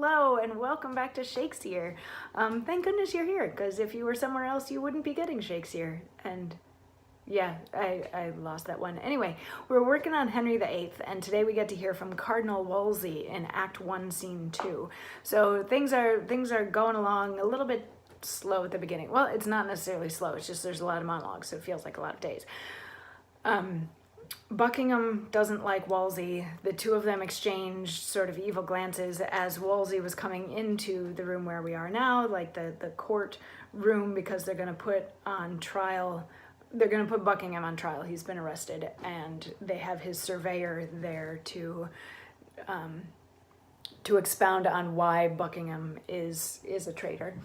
Hello and welcome back to Shakesyear. Thank goodness you're here, because if you were somewhere else you wouldn't be getting Shakesyear. And yeah, I lost that one. Anyway, we're working on Henry VIII, and today we get to hear from Cardinal Wolsey in Act 1, Scene 2. So things are going along a little bit slow at the beginning. Well, it's not necessarily slow, it's just there's a lot of monologues, so it feels like a lot of days. Buckingham doesn't like Wolsey. The two of them exchange sort of evil glances as Wolsey was coming into the room where we are now, like the court room, because they're going to put on trial, they're going to put Buckingham on trial. He's been arrested, and they have his surveyor there to expound on why Buckingham is a traitor.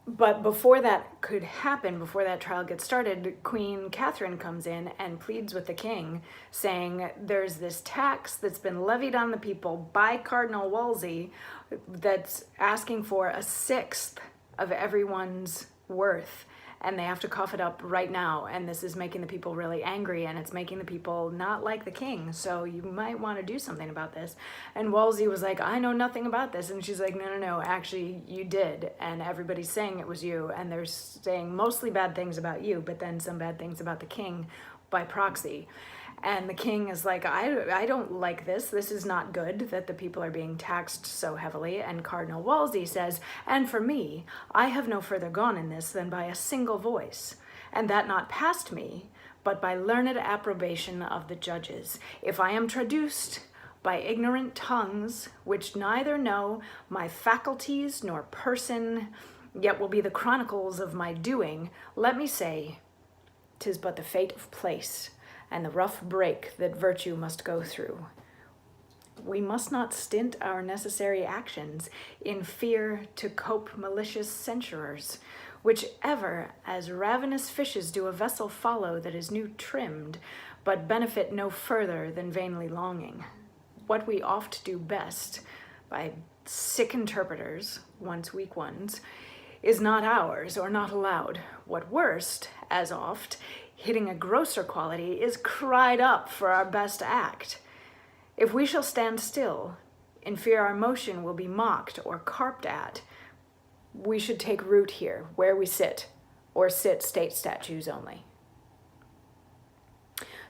But before that could happen, before that trial gets started, Queen Catherine comes in and pleads with the king, saying there's this tax that's been levied on the people by Cardinal Wolsey that's asking for 1/6 of everyone's worth, and they have to cough it up right now, and this is making the people really angry, and it's making the people not like the king, so you might want to do something about this. And Wolsey was like, I know nothing about this. And she's like, no, actually you did, and everybody's saying it was you, and they're saying mostly bad things about you, but then some bad things about the king by proxy. And the king is like, I don't like this. This is not good that the people are being taxed so heavily. And Cardinal Wolsey says, and for me, I have no further gone in this than by a single voice, and that not past me, but by learned approbation of the judges. If I am traduced by ignorant tongues, which neither know my faculties nor person, yet will be the chronicles of my doing, let me say, 'tis but the fate of place, and the rough break that virtue must go through. We must not stint our necessary actions in fear to cope malicious censurers, which ever as ravenous fishes do a vessel follow that is new trimmed, but benefit no further than vainly longing. What we oft do best by sick interpreters, once weak ones, is not ours or not allowed. What worst, as oft, hitting a grosser quality, is cried up for our best act. If we shall stand still, in fear our motion will be mocked or carped at, we should take root here, where we sit, or sit state statues only.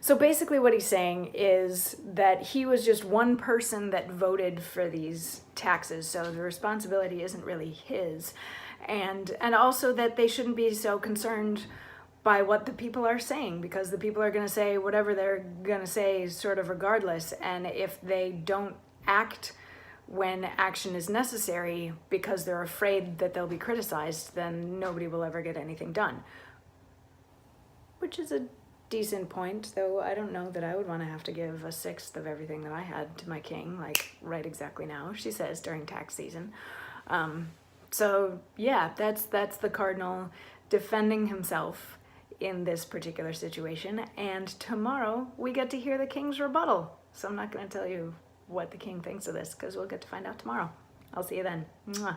So basically what he's saying is that he was just one person that voted for these taxes, so the responsibility isn't really his, and also that they shouldn't be so concerned by what the people are saying, because the people are going to say whatever they're going to say sort of regardless, and if they don't act when action is necessary because they're afraid that they'll be criticized, then nobody will ever get anything done. Which is a decent point, though I don't know that I would want to have to give 1/6 of everything that I had to my king, like right exactly now, she says, during tax season. So yeah, that's the cardinal defending himself in this particular situation, and tomorrow we get to hear the king's rebuttal. So I'm not going to tell you what the king thinks of this, because we'll get to find out tomorrow. I'll see you then. Mwah.